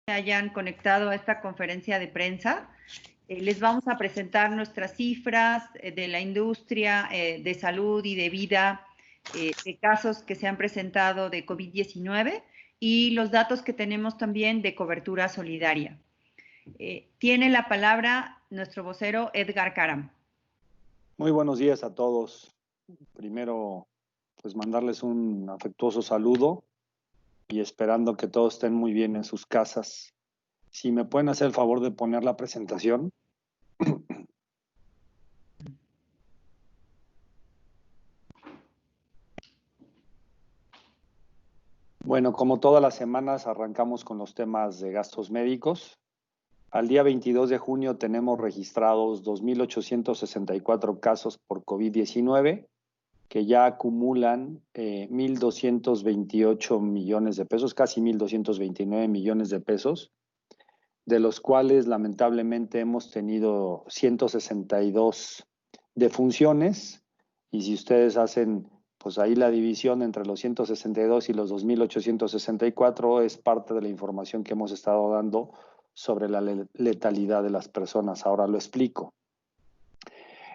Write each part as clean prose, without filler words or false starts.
hayan conectado a esta conferencia de prensa. Les vamos a presentar nuestras cifras de la industria de salud y de vida, de casos que se han presentado de COVID-19 y los datos que tenemos también de cobertura solidaria. Tiene la palabra nuestro vocero Edgar Karam. Muy buenos días a todos. Primero, pues mandarles un afectuoso saludo y esperando que todos estén muy bien en sus casas. Si me pueden hacer el favor de poner la presentación. Bueno, como todas las semanas, arrancamos con los temas de gastos médicos. Al día 22 de junio tenemos registrados 2,864 casos por COVID-19, que ya acumulan 1,228 millones de pesos, casi 1,229 millones de pesos, de los cuales lamentablemente hemos tenido 162 defunciones, y si ustedes hacen pues ahí la división entre los 162 y los 2,864 es parte de la información que hemos estado dando sobre la letalidad de las personas. Ahora lo explico.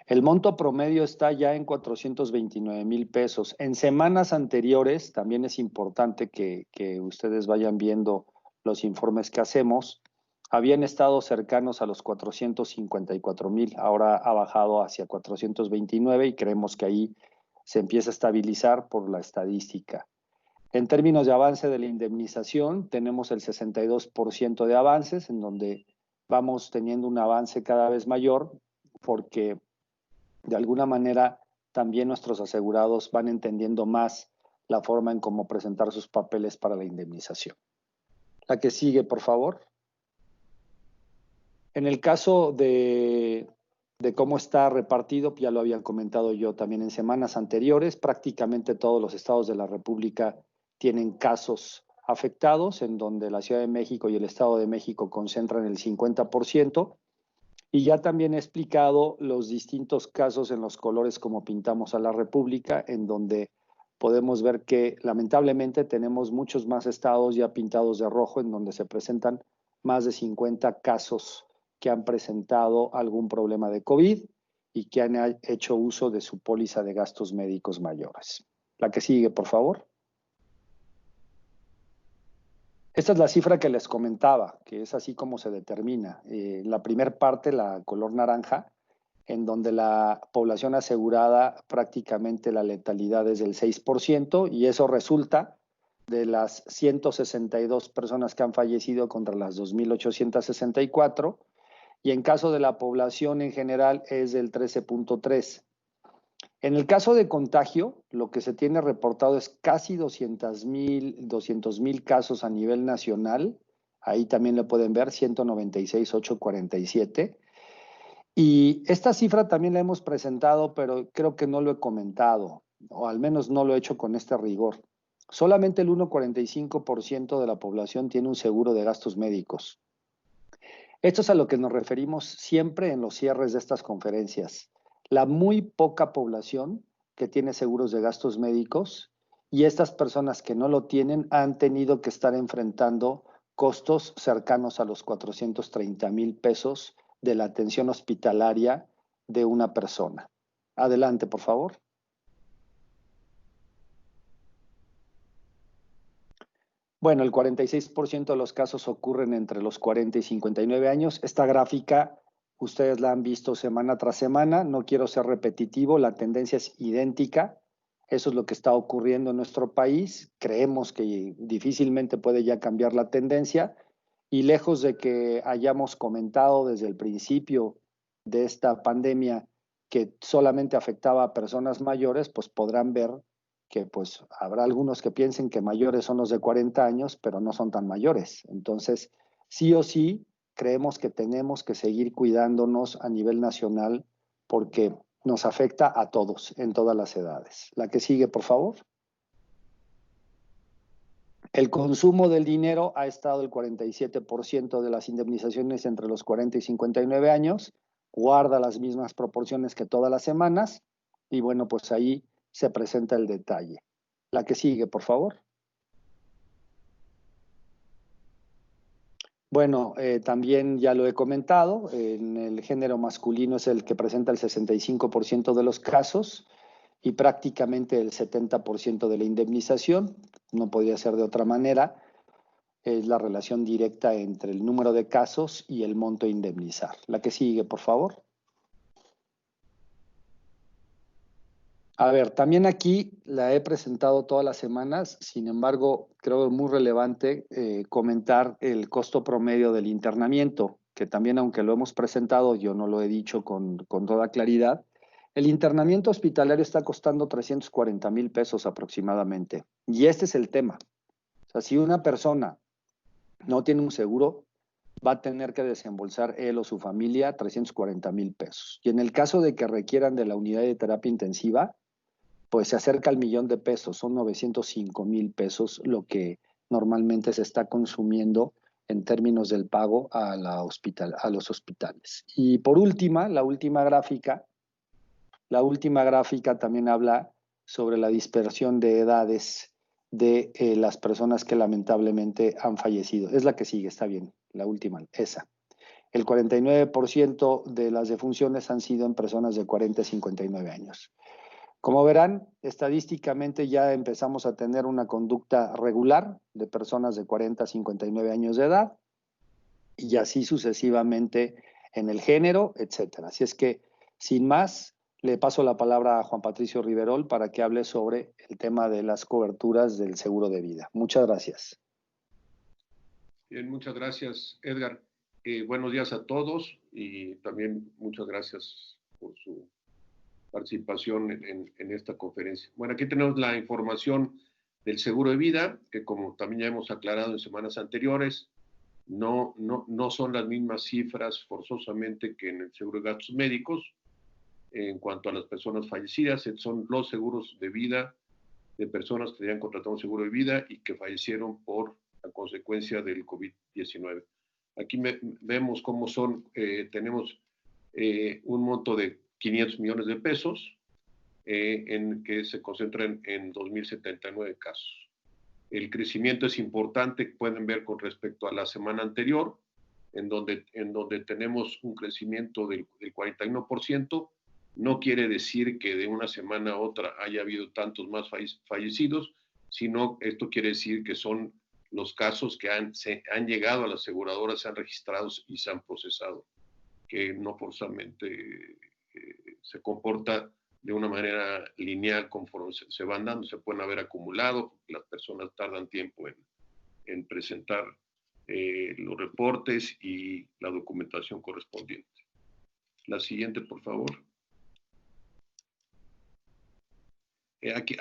El monto promedio está ya en 429,000 pesos. En semanas anteriores, también es importante que ustedes vayan viendo los informes que hacemos, habían estado cercanos a los 454,000, ahora ha bajado hacia 429 y creemos que ahí se empieza a estabilizar por la estadística. En términos de avance de la indemnización, tenemos el 62% de avances, en donde vamos teniendo un avance cada vez mayor, porque de alguna manera también nuestros asegurados van entendiendo más la forma en cómo presentar sus papeles para la indemnización. La que sigue, por favor. En el caso de cómo está repartido, ya lo habían comentado yo también en semanas anteriores, prácticamente todos los estados de la República tienen casos afectados, en donde la Ciudad de México y el Estado de México concentran el 50%, y ya también he explicado los distintos casos en los colores como pintamos a la República, en donde podemos ver que lamentablemente tenemos muchos más estados ya pintados de rojo, en donde se presentan más de 50 casos que han presentado algún problema de COVID y que han hecho uso de su póliza de gastos médicos mayores. La que sigue, por favor. Esta es la cifra que les comentaba, que es así como se determina. La primera parte, la color naranja, en donde la población asegurada prácticamente la letalidad es del 6%, y eso resulta de las 162 personas que han fallecido contra las 2,864, y en caso de la población en general es del 13.3%. En el caso de contagio, lo que se tiene reportado es casi 200,000 casos a nivel nacional. Ahí también lo pueden ver, 196,847. Y esta cifra también la hemos presentado, pero creo que no lo he comentado, o al menos no lo he hecho con este rigor. Solamente el 1,45% de la población tiene un seguro de gastos médicos. Esto es a lo que nos referimos siempre en los cierres de estas conferencias. La muy poca población que tiene seguros de gastos médicos, y estas personas que no lo tienen han tenido que estar enfrentando costos cercanos a los 430,000 pesos de la atención hospitalaria de una persona. Adelante, por favor. Bueno, el 46% de los casos ocurren entre los 40 y 59 años. Esta gráfica ustedes la han visto semana tras semana. No quiero ser repetitivo, la tendencia es idéntica. Eso es lo que está ocurriendo en nuestro país. Creemos que difícilmente puede ya cambiar la tendencia. Y lejos de que hayamos comentado desde el principio de esta pandemia que solamente afectaba a personas mayores, pues podrán ver que pues habrá algunos que piensen que mayores son los de 40 años, pero no son tan mayores. Entonces, sí o sí, creemos que tenemos que seguir cuidándonos a nivel nacional porque nos afecta a todos, en todas las edades. La que sigue, por favor. El consumo del dinero ha estado el 47% de las indemnizaciones entre los 40 y 59 años, guarda las mismas proporciones que todas las semanas, y bueno, pues ahí se presenta el detalle. La que sigue, por favor. Bueno, también ya lo he comentado, en el género masculino es el que presenta el 65% de los casos y prácticamente el 70% de la indemnización. No podría ser de otra manera. Es la relación directa entre el número de casos y el monto a indemnizar. La que sigue, por favor. A ver, también aquí la he presentado todas las semanas, sin embargo, creo muy relevante comentar el costo promedio del internamiento, que también, aunque lo hemos presentado, yo no lo he dicho con toda claridad. El internamiento hospitalario está costando 340,000 pesos aproximadamente. Y este es el tema. O sea, si una persona no tiene un seguro, va a tener que desembolsar él o su familia 340,000 pesos. Y en el caso de que requieran de la unidad de terapia intensiva, pues se acerca al millón de pesos, son 905,000 pesos lo que normalmente se está consumiendo en términos del pago a los hospitales. Y por última, la última gráfica también habla sobre la dispersión de edades de las personas que lamentablemente han fallecido. Es la que sigue, está bien, la última, esa. El 49% de las defunciones han sido en personas de 40 a 59 años. Como verán, estadísticamente ya empezamos a tener una conducta regular de personas de 40 a 59 años de edad y así sucesivamente en el género, etcétera. Así es que, sin más, le paso la palabra a Juan Patricio Riverol para que hable sobre el tema de las coberturas del seguro de vida. Muchas gracias. Bien, muchas gracias, Edgar. Buenos días a todos y también muchas gracias por su participación en esta conferencia. Bueno, aquí tenemos la información del seguro de vida, que como también ya hemos aclarado en semanas anteriores, no son las mismas cifras forzosamente que en el seguro de gastos médicos. En cuanto a las personas fallecidas, son los seguros de vida de personas que habían contratado un seguro de vida y que fallecieron por la consecuencia del COVID-19. Aquí vemos cómo tenemos un monto de 500 millones de pesos en que se concentran en 2.079 casos. El crecimiento es importante, pueden ver con respecto a la semana anterior, en donde tenemos un crecimiento del 41%. No quiere decir que de una semana a otra haya habido tantos más fallecidos, sino esto quiere decir que son los casos que han llegado a las aseguradoras, se han registrado y se han procesado, que no forzosamente se comporta de una manera lineal conforme se van dando, se pueden haber acumulado, las personas tardan tiempo en presentar los reportes y la documentación correspondiente. La siguiente, por favor.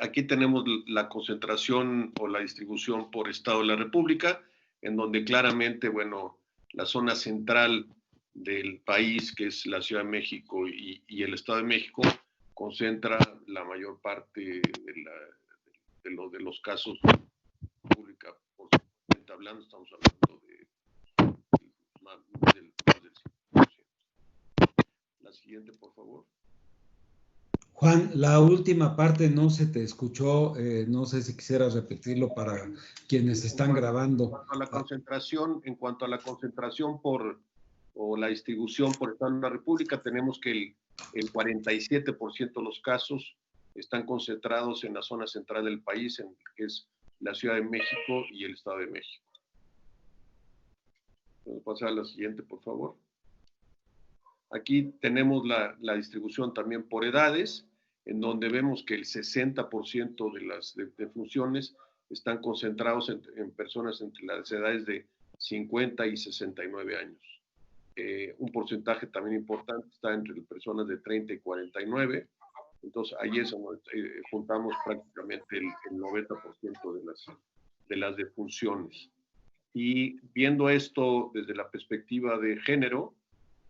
Aquí tenemos la concentración o la distribución por estado de la República, en donde claramente, bueno, la zona central del país, que es la Ciudad de México y el Estado de México, concentra la mayor parte de los casos pública. Por supuesto, hablando, estamos hablando de más del 5%. La siguiente, por favor. Juan, la última parte no se te escuchó, no sé si quisieras repetirlo para quienes están grabando. En cuanto a la concentración o la distribución por Estado de la República, tenemos que el 47% de los casos están concentrados en la zona central del país, que es la Ciudad de México y el Estado de México. Vamos a pasar a la siguiente, por favor. Aquí tenemos la distribución también por edades, en donde vemos que el 60% de las defunciones están concentrados en personas entre las edades de 50 y 69 años. Un porcentaje también importante está entre personas de 30 y 49. Entonces, ahí es donde juntamos prácticamente el 90% de las defunciones. Y viendo esto desde la perspectiva de género,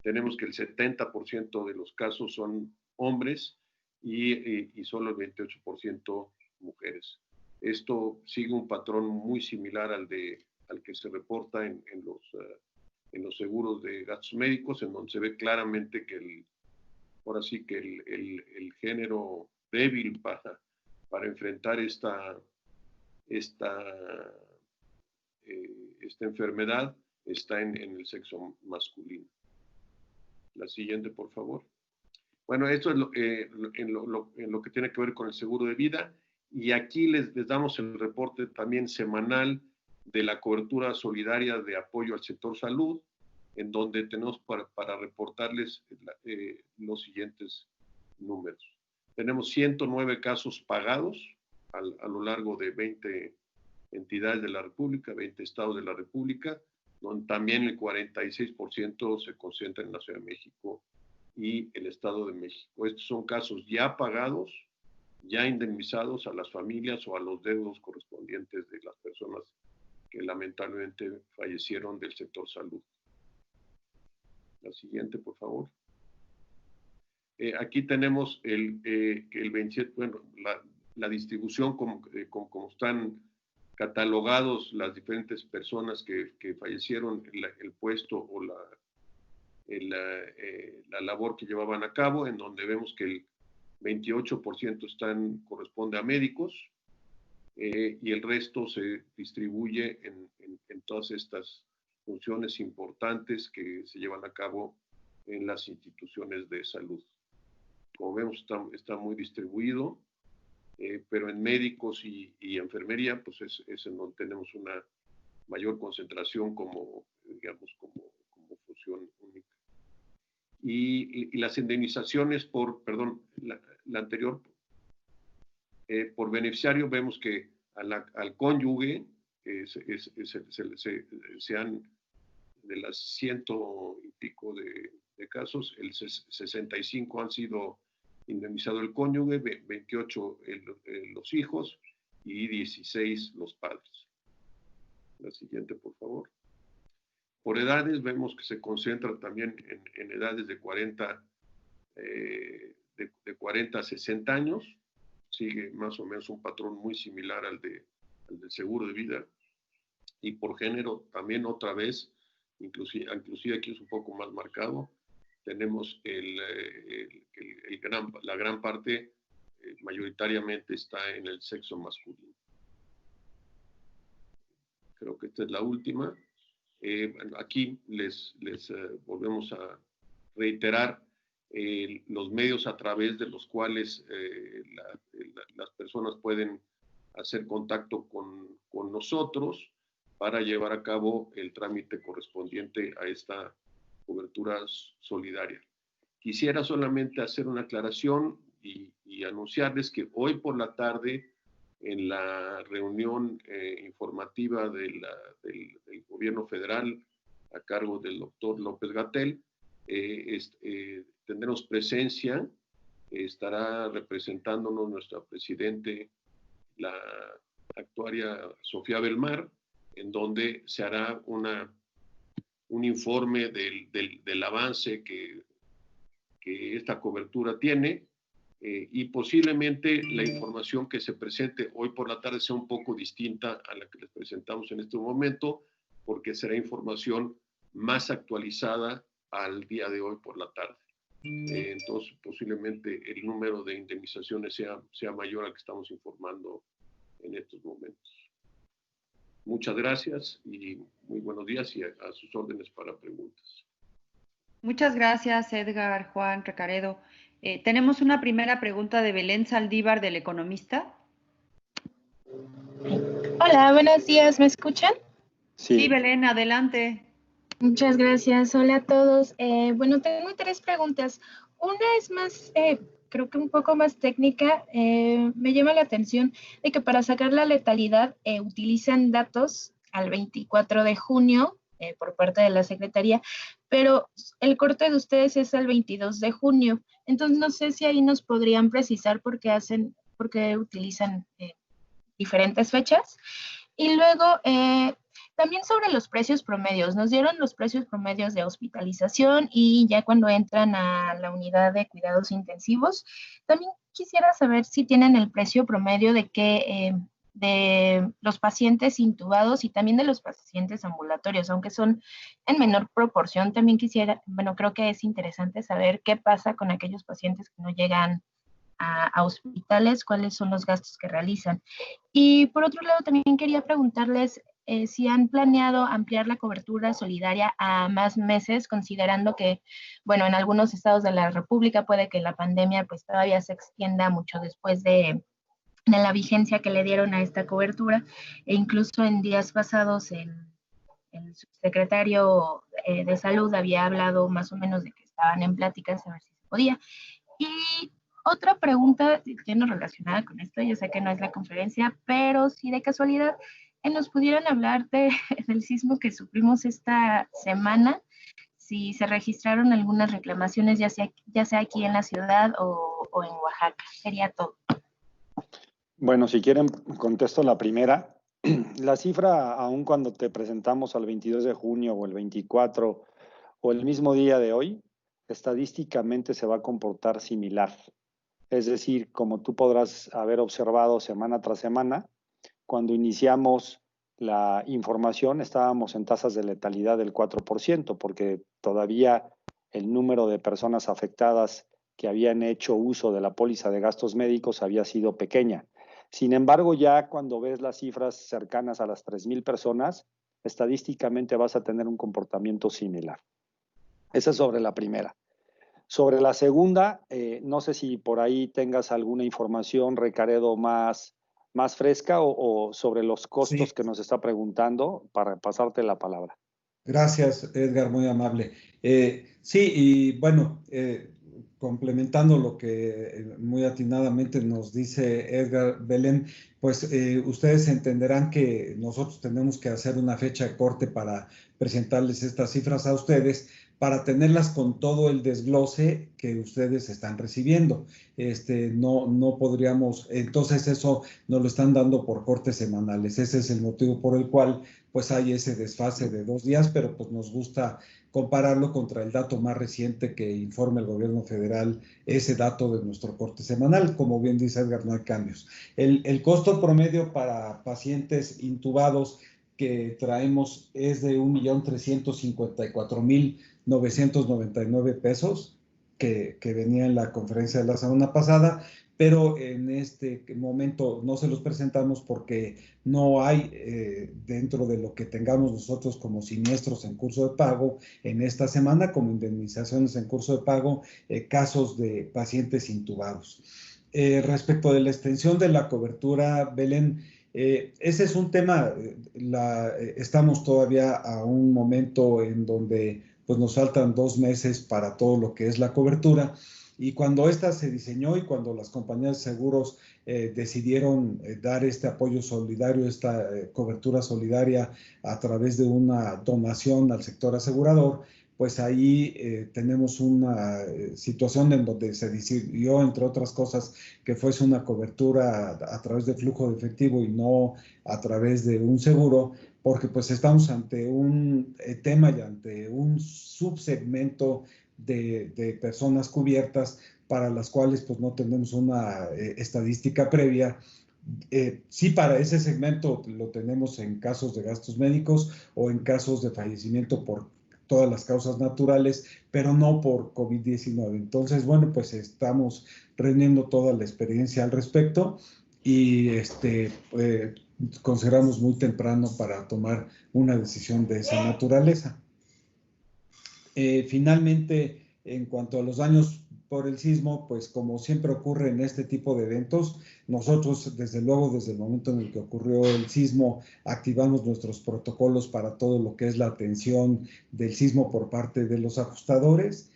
tenemos que el 70% de los casos son hombres y solo el 28% mujeres. Esto sigue un patrón muy similar al que se reporta en los seguros de gastos médicos, en donde se ve claramente que ahora sí que el género débil para enfrentar esta enfermedad está en el sexo masculino. La siguiente, por favor. Bueno, esto es en lo que tiene que ver con el seguro de vida. Y aquí les damos el reporte también semanal de la cobertura solidaria de apoyo al sector salud, en donde tenemos para reportarles los siguientes números. Tenemos 109 casos pagados a lo largo de 20 entidades de la República, 20 estados de la República, donde también el 46% se concentra en la Ciudad de México y el Estado de México. Estos son casos ya pagados, ya indemnizados a las familias o a los deudos correspondientes de las personas que lamentablemente fallecieron del sector salud. La siguiente, por favor. Aquí tenemos el 27, bueno, la distribución como están catalogados las diferentes personas que fallecieron, el puesto o la labor que llevaban a cabo, en donde vemos que el 28% corresponde a médicos y el resto se distribuye en todas estas funciones importantes que se llevan a cabo en las instituciones de salud. Como vemos, está muy distribuido, pero en médicos y enfermería, pues es en donde tenemos una mayor concentración como función única. Y las indemnizaciones por beneficiario, vemos que al cónyuge sean de las 100 y pico de casos, el 65 han sido indemnizados el cónyuge, 28 los hijos y 16 los padres. La siguiente, por favor. Por edades vemos que se concentra también en edades de 40 a 60 años. Sigue más o menos un patrón muy similar al del seguro de vida. Y por género también otra vez, inclusive aquí es un poco más marcado, tenemos la gran parte mayoritariamente está en el sexo masculino. Creo que esta es la última. Aquí les volvemos a reiterar los medios a través de los cuales las personas pueden hacer contacto con nosotros para llevar a cabo el trámite correspondiente a esta cobertura solidaria. Quisiera solamente hacer una aclaración y anunciarles que hoy por la tarde, en la reunión informativa del gobierno federal a cargo del doctor López-Gatell, tendremos presencia, estará representándonos nuestra presidente, la actuaria Sofía Belmar, en donde se hará un informe del avance que esta cobertura tiene, y posiblemente la información que se presente hoy por la tarde sea un poco distinta a la que les presentamos en este momento, porque será información más actualizada al día de hoy por la tarde. Entonces, posiblemente el número de indemnizaciones sea mayor al que estamos informando en estos momentos. Muchas gracias y muy buenos días y a sus órdenes para preguntas. Muchas gracias, Edgar, Juan, Recaredo. Tenemos una primera pregunta de Belén Saldívar, del Economista. Hola, buenos días, ¿me escuchan? Sí, Belén, adelante. Muchas gracias, hola a todos. Bueno, tengo 3 preguntas. Una es más, creo que un poco más técnica. Me llama la atención de que para sacar la letalidad utilizan datos al 24 de junio por parte de la Secretaría, pero el corte de ustedes es al 22 de junio. Entonces, no sé si ahí nos podrían precisar por qué utilizan diferentes fechas. Y luego, también sobre los precios promedios. Nos dieron los precios promedios de hospitalización y ya cuando entran a la unidad de cuidados intensivos. También quisiera saber si tienen el precio promedio de los pacientes intubados y también de los pacientes ambulatorios, aunque son en menor proporción. También creo que es interesante saber qué pasa con aquellos pacientes que no llegan a hospitales, cuáles son los gastos que realizan. Y por otro lado, también quería preguntarles si han planeado ampliar la cobertura solidaria a más meses, considerando que, bueno, en algunos estados de la República puede que la pandemia pues todavía se extienda mucho después de la vigencia que le dieron a esta cobertura, e incluso en días pasados el subsecretario de Salud había hablado más o menos de que estaban en pláticas a ver si se podía. Y otra pregunta que no relacionada con esto, yo sé que no es la conferencia, pero si de casualidad nos pudieran hablar del sismo que sufrimos esta semana, si se registraron algunas reclamaciones, ya sea aquí en la ciudad o en Oaxaca. Sería todo. Bueno, si quieren, contesto la primera. La cifra, aun cuando te presentamos al 22 de junio o el 24 o el mismo día de hoy, estadísticamente se va a comportar similar. Es decir, como tú podrás haber observado semana tras semana, cuando iniciamos la información estábamos en tasas de letalidad del 4%, porque todavía el número de personas afectadas que habían hecho uso de la póliza de gastos médicos había sido pequeña. Sin embargo, ya cuando ves las cifras cercanas a las 3,000 personas, estadísticamente vas a tener un comportamiento similar. Esa es sobre la primera. Sobre la segunda, no sé si por ahí tengas alguna información, Recaredo, más fresca o sobre los costos que nos está preguntando para pasarte la palabra. Gracias, Edgar, muy amable. Sí, y bueno, complementando lo que muy atinadamente nos dice Edgar, Belén, pues ustedes entenderán que nosotros tenemos que hacer una fecha de corte para presentarles estas cifras a ustedes, para tenerlas con todo el desglose que ustedes están recibiendo. No podríamos, entonces eso nos lo están dando por cortes semanales. Ese es el motivo por el cual pues hay ese desfase de 2 días, pero pues nos gusta compararlo contra el dato más reciente que informa el gobierno federal, ese dato de nuestro corte semanal. Como bien dice Edgar, no hay cambios. El costo promedio para pacientes intubados que traemos es de 1,354,999 pesos, que venía en la conferencia de la semana pasada, pero en este momento no se los presentamos porque no hay dentro de lo que tengamos nosotros como siniestros en curso de pago en esta semana, como indemnizaciones en curso de pago, casos de pacientes intubados. Respecto de la extensión de la cobertura, Belén, ese es un tema, estamos todavía a un momento en donde pues nos faltan 2 meses para todo lo que es la cobertura, y cuando esta se diseñó y cuando las compañías de seguros decidieron dar este apoyo solidario, esta cobertura solidaria a través de una donación al sector asegurador, pues ahí tenemos una situación en donde se decidió, entre otras cosas, que fuese una cobertura a través de flujo de efectivo y no a través de un seguro, porque pues estamos ante un tema y ante un subsegmento de personas cubiertas para las cuales pues no tenemos una estadística previa. Sí, para ese segmento lo tenemos en casos de gastos médicos o en casos de fallecimiento por todas las causas naturales, pero no por COVID-19. Entonces, bueno, pues estamos reuniendo toda la experiencia al respecto y consideramos muy temprano para tomar una decisión de esa naturaleza. Finalmente, en cuanto a los daños por el sismo, pues como siempre ocurre en este tipo de eventos, nosotros desde luego desde el momento en el que ocurrió el sismo activamos nuestros protocolos para todo lo que es la atención del sismo por parte de los ajustadores,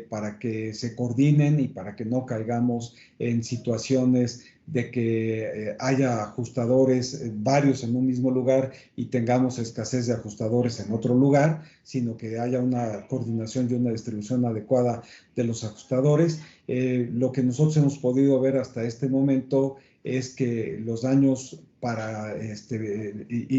para que se coordinen y para que no caigamos en situaciones de que haya ajustadores varios en un mismo lugar y tengamos escasez de ajustadores en otro lugar, sino que haya una coordinación y una distribución adecuada de los ajustadores. Lo que nosotros hemos podido ver hasta este momento es que los daños para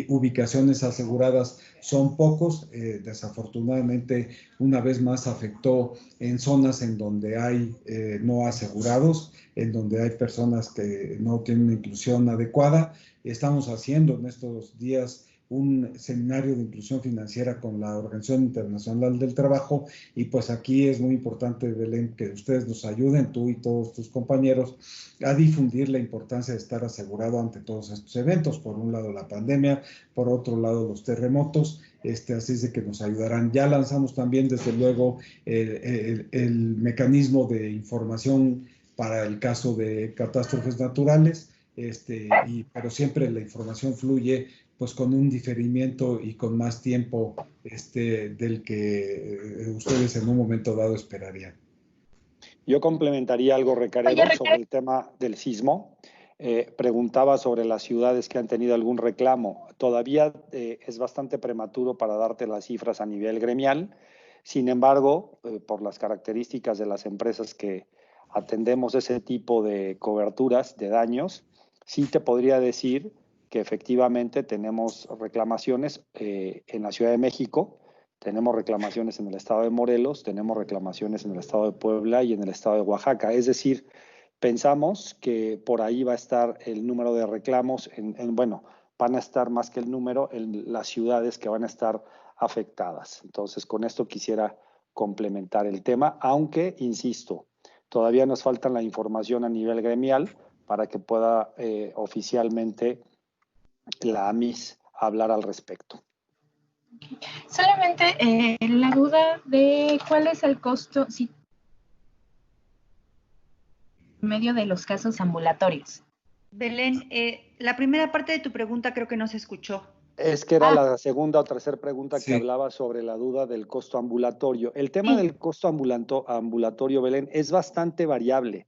ubicaciones aseguradas son pocos. Desafortunadamente, una vez más afectó en zonas en donde hay no asegurados, en donde hay personas que no tienen una inclusión adecuada. Estamos haciendo en estos días un seminario de inclusión financiera con la Organización Internacional del Trabajo, y pues aquí es muy importante, Belén, que ustedes nos ayuden, tú y todos tus compañeros, a difundir la importancia de estar asegurado ante todos estos eventos. Por un lado la pandemia, por otro lado los terremotos, así es de que nos ayudarán. Ya lanzamos también, desde luego, el mecanismo de información para el caso de catástrofes naturales, pero siempre la información fluye pues con un diferimiento y con más tiempo del que ustedes en un momento dado esperarían. Yo complementaría algo, Recaredo, sobre el tema del sismo. Preguntaba sobre las ciudades que han tenido algún reclamo. Todavía es bastante prematuro para darte las cifras a nivel gremial. Sin embargo, por las características de las empresas que atendemos ese tipo de coberturas de daños, sí te podría decir que efectivamente tenemos reclamaciones en la Ciudad de México, tenemos reclamaciones en el estado de Morelos, tenemos reclamaciones en el estado de Puebla y en el estado de Oaxaca. Es decir, pensamos que por ahí va a estar el número de reclamos, bueno, van a estar más que el número en las ciudades que van a estar afectadas. Entonces, con esto quisiera complementar el tema, aunque, insisto, todavía nos falta la información a nivel gremial para que pueda oficialmente la AMIS hablar al respecto. Solamente la duda de cuál es el costo medio de los casos ambulatorios. Belén, la primera parte de tu pregunta creo que no se escuchó. Es que era la segunda o tercera pregunta que Sí. hablaba sobre la duda del costo ambulatorio. El tema del costo ambulatorio, Belén, es bastante variable,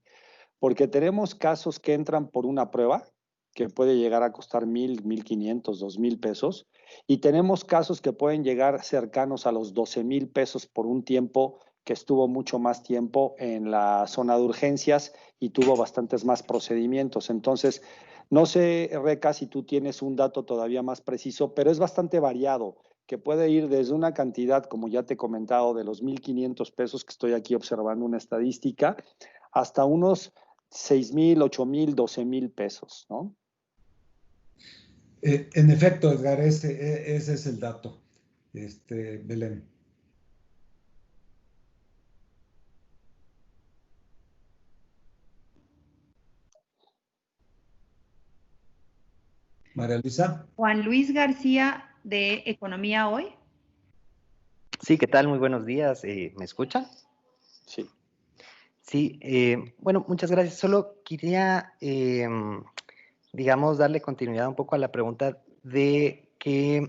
porque tenemos casos que entran por una prueba, que puede llegar a costar 1,000, 1,500, 2,000 pesos, y tenemos casos que pueden llegar cercanos a los 12,000 pesos por un tiempo que estuvo mucho más tiempo en la zona de urgencias y tuvo bastantes más procedimientos. Entonces, no sé, Reca, si tú tienes un dato todavía más preciso, pero es bastante variado, que puede ir desde una cantidad, como ya te he comentado, de los 1,500 pesos, que estoy aquí observando una estadística, hasta unos 6,000, 8,000, 12,000 pesos, ¿no? En efecto, Edgar, ese es el dato, Belén. María Luisa. Juan Luis García, de Economía Hoy. Sí, ¿qué tal? Muy buenos días. ¿Me escuchan? Sí. Sí, bueno, muchas gracias. Solo quería, digamos, darle continuidad un poco a la pregunta de que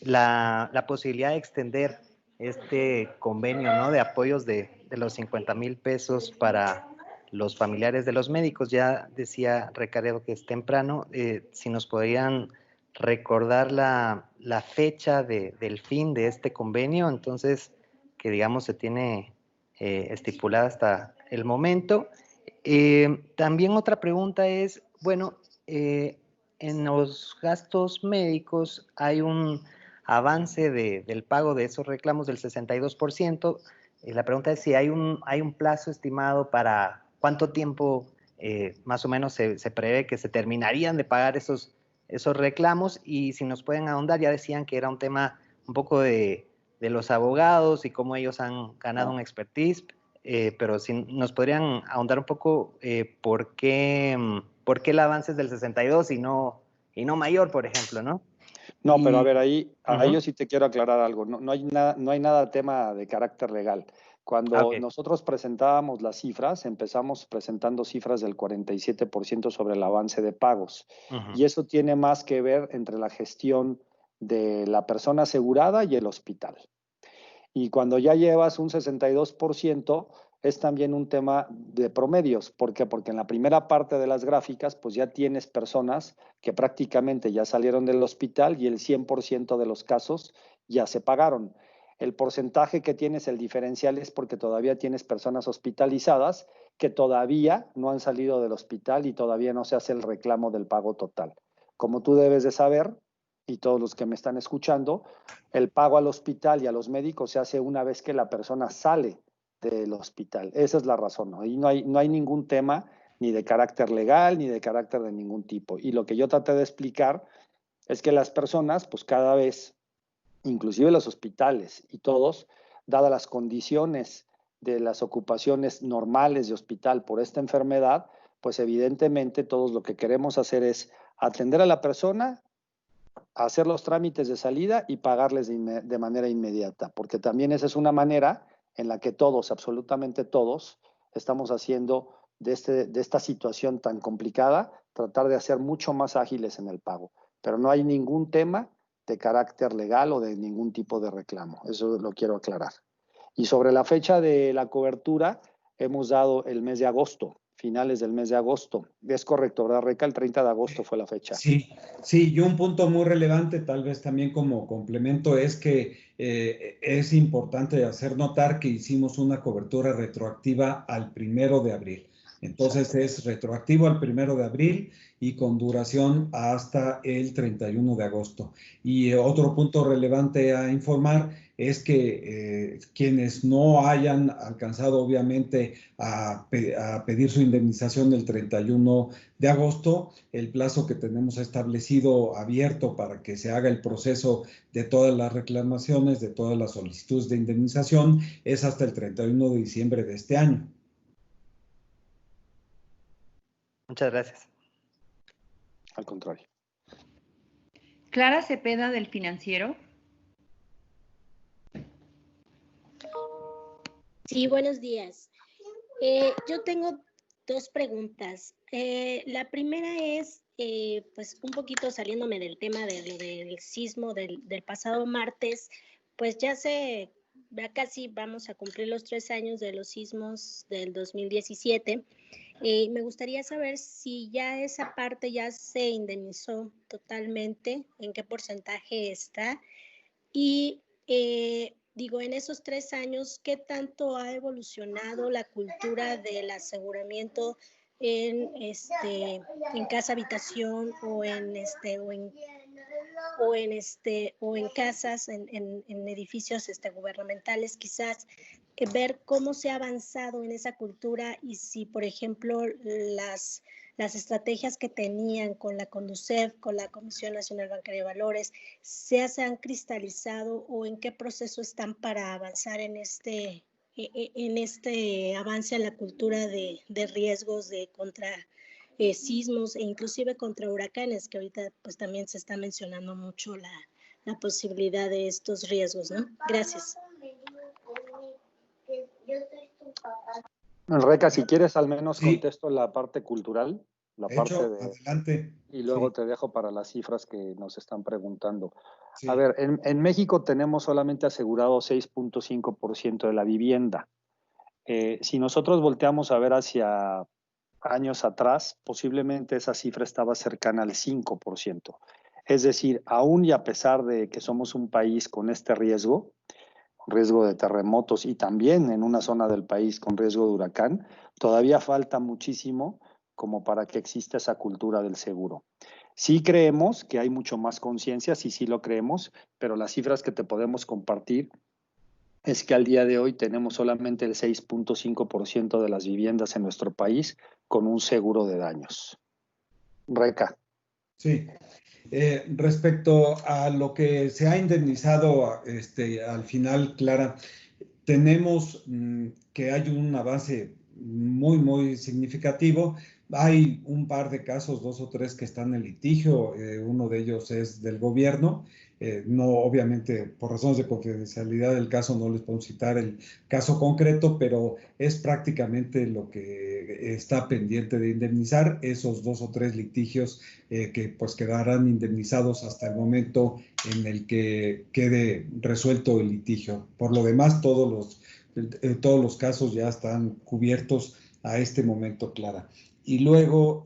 la posibilidad de extender este convenio, ¿no?, de apoyos de los 50,000 pesos para los familiares de los médicos. Ya decía Recaredo que es temprano. Si nos podrían recordar la fecha del fin de este convenio, entonces, que digamos se tiene estipulada hasta el momento. También otra pregunta es, bueno, en los gastos médicos hay un avance del pago de esos reclamos del 62%. La pregunta es si hay un plazo estimado para cuánto tiempo más o menos se prevé que se terminarían de pagar esos reclamos, y si nos pueden ahondar. Ya decían que era un tema un poco de los abogados y cómo ellos han ganado un expertise, pero si nos podrían ahondar un poco por qué el avance es del 62 y no mayor, por ejemplo, ¿no? No, pero a ver, ahí yo sí te quiero aclarar algo. No hay nada tema de carácter legal. Cuando nosotros presentábamos las cifras, empezamos presentando cifras del 47% sobre el avance de pagos. Y eso tiene más que ver entre la gestión de la persona asegurada y el hospital. Y cuando ya llevas un 62%, es también un tema de promedios. ¿Por qué? Porque en la primera parte de las gráficas, pues ya tienes personas que prácticamente ya salieron del hospital y el 100% de los casos ya se pagaron. El porcentaje que tienes, el diferencial, es porque todavía tienes personas hospitalizadas que todavía no han salido del hospital y todavía no se hace el reclamo del pago total. Como tú debes de saber, y todos los que me están escuchando, el pago al hospital y a los médicos se hace una vez que la persona sale del hospital. Esa es la razón, ¿no? Y no hay ningún tema ni de carácter legal ni de carácter de ningún tipo. Y lo que yo traté de explicar es que las personas, pues cada vez, inclusive los hospitales y todos, dadas las condiciones de las ocupaciones normales de hospital por esta enfermedad, pues evidentemente todos lo que queremos hacer es atender a la persona, hacer los trámites de salida y pagarles de manera inmediata, porque también esa es una manera en la que todos, absolutamente todos, estamos haciendo de esta situación tan complicada, tratar de hacer mucho más ágiles en el pago. Pero no hay ningún tema de carácter legal o de ningún tipo de reclamo. Eso lo quiero aclarar. Y sobre la fecha de la cobertura, hemos dado el mes de agosto, finales del mes de agosto. Es correcto, ¿verdad, Reca? El 30 de agosto fue la fecha. Sí, sí, y un punto muy relevante, tal vez también como complemento, es que es importante hacer notar que hicimos una cobertura retroactiva al 1 de abril. Entonces es retroactivo al 1 de abril y con duración hasta el 31 de agosto. Y otro punto relevante a informar es que quienes no hayan alcanzado obviamente a pedir su indemnización el 31 de agosto, el plazo que tenemos establecido abierto para que se haga el proceso de todas las reclamaciones, de todas las solicitudes de indemnización, es hasta el 31 de diciembre de este año. Muchas gracias. Al contrario. Clara Cepeda, del Financiero. Sí, buenos días. Yo tengo dos preguntas. La primera es, pues un poquito saliéndome del tema del sismo del pasado martes, pues ya casi vamos a cumplir los 3 años de los sismos del 2017. Me gustaría saber si ya esa parte ya se indemnizó totalmente, en qué porcentaje está y digo, en esos 3 años, ¿qué tanto ha evolucionado la cultura del aseguramiento en casa habitación o en casas, en edificios gubernamentales, quizás ver cómo se ha avanzado en esa cultura y si, por ejemplo, las estrategias que tenían con la CONDUCEF, con la Comisión Nacional Bancaria de Valores, se han cristalizado o en qué proceso están para avanzar en este avance a la cultura de riesgos contra sismos e inclusive contra huracanes, que ahorita pues también se está mencionando mucho la posibilidad de estos riesgos, ¿no? Gracias. Reca, si quieres al menos Sí. contesto la parte cultural, la parte adelante. Y luego Sí. te dejo para las cifras que nos están preguntando. Sí. A ver, en México tenemos solamente asegurado 6.5% de la vivienda. Si nosotros volteamos a ver hacia años atrás, posiblemente esa cifra estaba cercana al 5%. Es decir, aún y a pesar de que somos un país con este riesgo de terremotos y también en una zona del país con riesgo de huracán, todavía falta muchísimo como para que exista esa cultura del seguro. Sí creemos que hay mucho más conciencia, sí lo creemos, pero las cifras que te podemos compartir es que al día de hoy tenemos solamente el 6.5% de las viviendas en nuestro país con un seguro de daños. Reca. Sí. Respecto a lo que se ha indemnizado al final, Clara, tenemos que hay un avance muy, muy significativo. Hay un par de casos, 2 o 3 que están en litigio. Uno de ellos es del gobierno. No, obviamente, por razones de confidencialidad del caso, no les puedo citar el caso concreto, pero es prácticamente lo que está pendiente de indemnizar, esos 2 o 3 litigios que pues quedarán indemnizados hasta el momento en el que quede resuelto el litigio. Por lo demás, todos los casos ya están cubiertos a este momento, Clara. Y luego,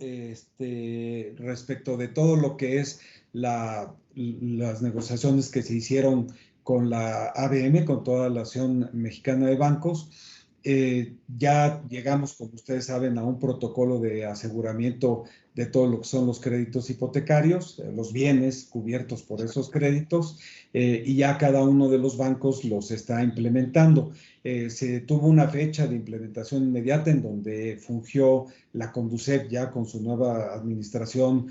respecto de todo lo que es las negociaciones que se hicieron con la ABM, con toda la Asociación Mexicana de Bancos, ya llegamos, como ustedes saben, a un protocolo de aseguramiento de todo lo que son los créditos hipotecarios, los bienes cubiertos por esos créditos, y ya cada uno de los bancos los está implementando. Se tuvo una fecha de implementación inmediata en donde fungió la Conducef ya con su nueva administración,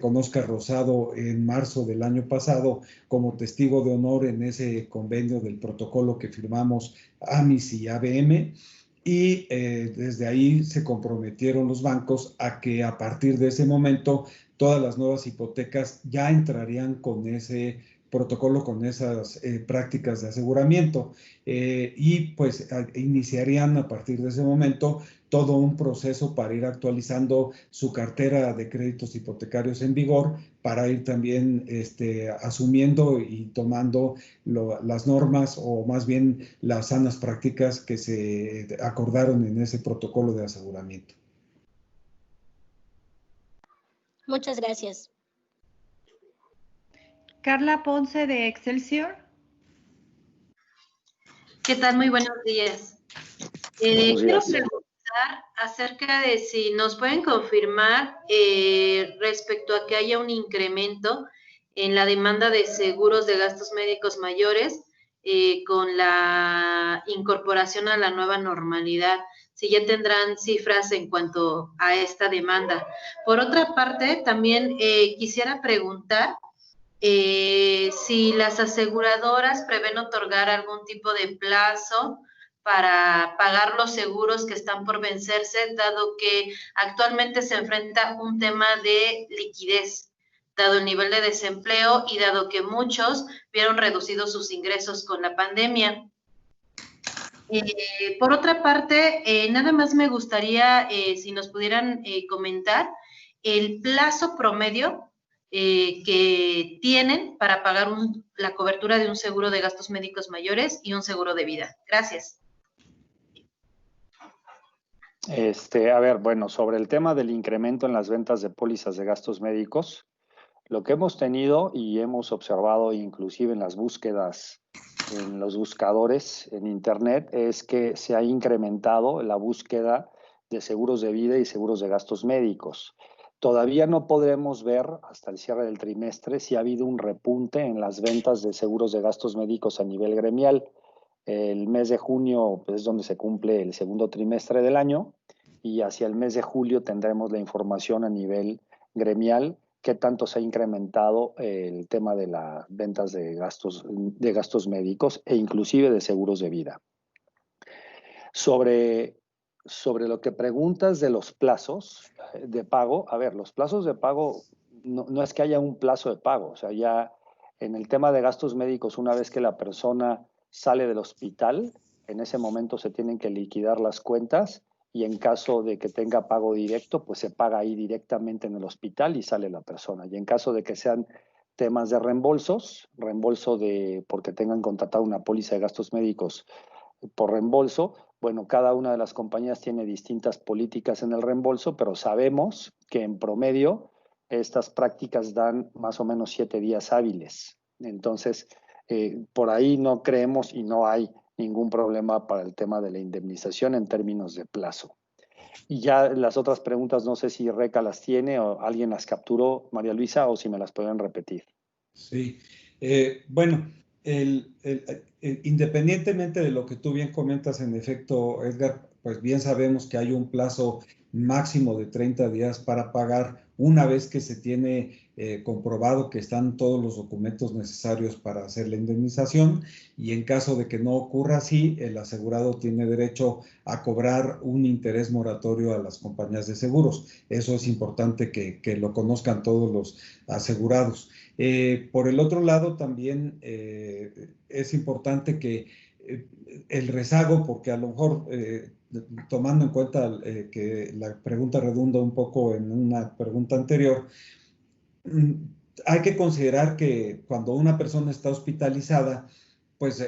con Óscar Rosado en marzo del año pasado como testigo de honor en ese convenio del protocolo que firmamos AMIS y ABM. Y desde ahí se comprometieron los bancos a que a partir de ese momento todas las nuevas hipotecas ya entrarían con ese protocolo, con esas prácticas de aseguramiento, y pues iniciarían a partir de ese momento todo un proceso para ir actualizando su cartera de créditos hipotecarios en vigor, para ir también asumiendo y tomando las normas, o más bien las sanas prácticas que se acordaron en ese protocolo de aseguramiento. Muchas gracias. Carla Ponce de Excelsior. ¿Qué tal? Muy buenos días. Quiero preguntar acerca de si nos pueden confirmar respecto a que haya un incremento en la demanda de seguros de gastos médicos mayores con la incorporación a la nueva normalidad, si ya tendrán cifras en cuanto a esta demanda. Por otra parte, también quisiera preguntar si las aseguradoras prevén otorgar algún tipo de plazo para pagar los seguros que están por vencerse, dado que actualmente se enfrenta un tema de liquidez, dado el nivel de desempleo y dado que muchos vieron reducidos sus ingresos con la pandemia. Por otra parte, nada más me gustaría si nos pudieran comentar el plazo promedio que tienen para pagar la cobertura de un seguro de gastos médicos mayores y un seguro de vida. Gracias. A ver, bueno, sobre el tema del incremento en las ventas de pólizas de gastos médicos, lo que hemos tenido y hemos observado inclusive en las búsquedas, en los buscadores en Internet, es que se ha incrementado la búsqueda de seguros de vida y seguros de gastos médicos. Todavía no podremos ver hasta el cierre del trimestre si ha habido un repunte en las ventas de seguros de gastos médicos a nivel gremial. El mes de junio pues, es donde se cumple el segundo trimestre del año, y hacia el mes de julio tendremos la información a nivel gremial qué tanto se ha incrementado el tema de las ventas de gastos médicos e inclusive de seguros de vida. Sobre lo que preguntas de los plazos de pago, a ver, los plazos de pago no es que haya un plazo de pago, o sea, ya en el tema de gastos médicos, una vez que la persona sale del hospital, en ese momento se tienen que liquidar las cuentas, y en caso de que tenga pago directo, pues se paga ahí directamente en el hospital y sale la persona. Y en caso de que sean temas de reembolso porque tengan contratado una póliza de gastos médicos por reembolso, bueno, cada una de las compañías tiene distintas políticas en el reembolso, pero sabemos que en promedio estas prácticas dan más o menos 7 días hábiles. Entonces, por ahí no creemos y no hay ningún problema para el tema de la indemnización en términos de plazo. Y ya las otras preguntas, no sé si Reca las tiene o alguien las capturó, María Luisa, o si me las pueden repetir. Sí, bueno, independientemente de lo que tú bien comentas, en efecto, Edgar, pues bien sabemos que hay un plazo máximo de 30 días para pagar una vez que se tiene comprobado que están todos los documentos necesarios para hacer la indemnización, y en caso de que no ocurra así, el asegurado tiene derecho a cobrar un interés moratorio a las compañías de seguros. Eso es importante que lo conozcan todos los asegurados. Por el otro lado, también es importante que el rezago, porque a lo mejor tomando en cuenta que la pregunta redunda un poco en una pregunta anterior, hay que considerar que cuando una persona está hospitalizada, pues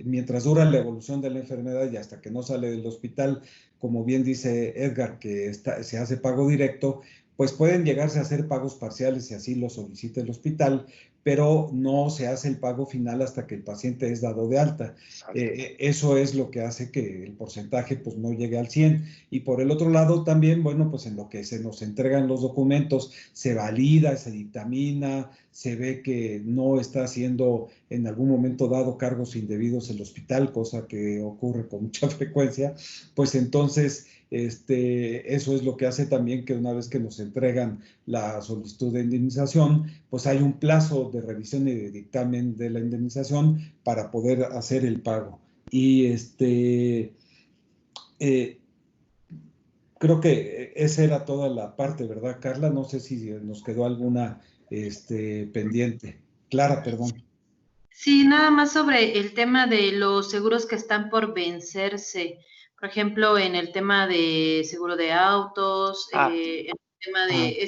mientras dura la evolución de la enfermedad y hasta que no sale del hospital, como bien dice Edgar, que se hace pago directo, pues pueden llegarse a hacer pagos parciales si así lo solicita el hospital, pero no se hace el pago final hasta que el paciente es dado de alta. Eso es lo que hace que el porcentaje pues no llegue al 100. Y por el otro lado también, bueno, pues en lo que se nos entregan los documentos, se valida, se dictamina, se ve que no está haciendo en algún momento dado cargos indebidos el hospital, cosa que ocurre con mucha frecuencia, pues entonces eso es lo que hace también que una vez que nos entregan la solicitud de indemnización, pues hay un plazo de revisión y de dictamen de la indemnización para poder hacer el pago. Y creo que esa era toda la parte, ¿verdad, Carla? No sé si nos quedó alguna pendiente. Clara, perdón. Sí, nada más sobre el tema de los seguros que están por vencerse. Por ejemplo, en el tema de seguro de autos, en el tema de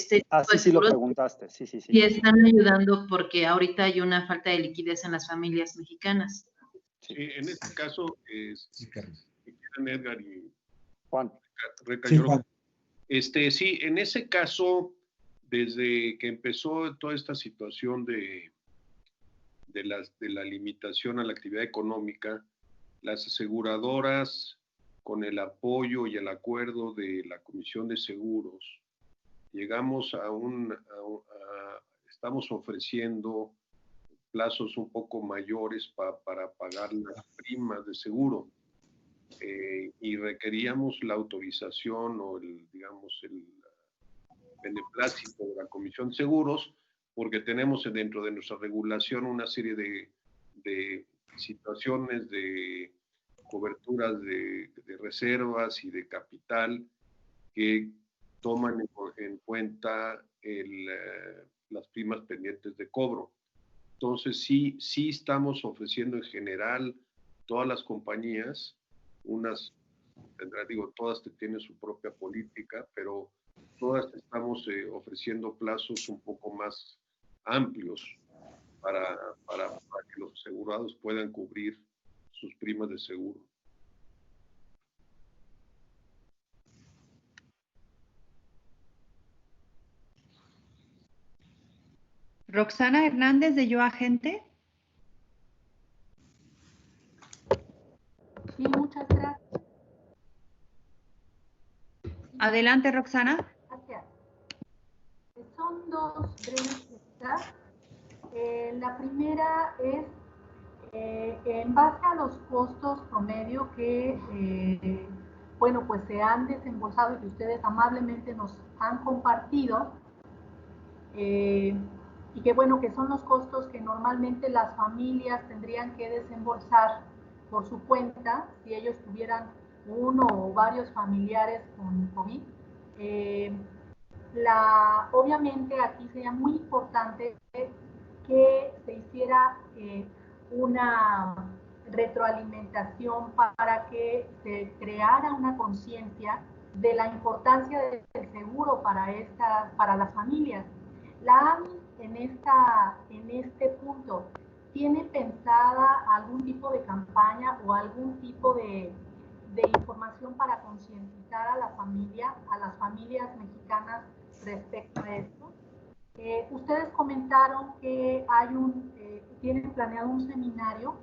sí lo preguntaste, sí. Y están ayudando porque ahorita hay una falta de liquidez en las familias mexicanas. Sí, en este caso, Edgar y Juan. Sí, Juan. Sí, en ese caso, desde que empezó toda esta situación de la limitación a la actividad económica, las aseguradoras, con el apoyo y el acuerdo de la Comisión de Seguros, llegamos estamos ofreciendo plazos un poco mayores para pagar las primas de seguro. Y requeríamos la autorización o el beneplácito de la Comisión de Seguros, porque tenemos dentro de nuestra regulación una serie de situaciones de coberturas de reservas y de capital que toman en cuenta las primas pendientes de cobro. Entonces, sí estamos ofreciendo en general todas las compañías, todas tienen su propia política, pero todas estamos ofreciendo plazos un poco más amplios para que los asegurados puedan cubrir sus primas de seguro. Roxana Hernández de Yo Agente. Sí, muchas gracias. Adelante, Roxana. Gracias. Son dos breves preguntas. La primera es, en base a los costos promedio que, bueno, pues se han desembolsado y que ustedes amablemente nos han compartido, y que, bueno, que son los costos que normalmente las familias tendrían que desembolsar por su cuenta si ellos tuvieran uno o varios familiares con COVID. Obviamente aquí sería muy importante que se hiciera una retroalimentación para que se creara una conciencia de la importancia del seguro para las familias. La AMIS en este punto ¿tiene pensada algún tipo de campaña o algún tipo de información para concientizar a las familias mexicanas respecto a esto? Ustedes comentaron que tienen planeado un seminario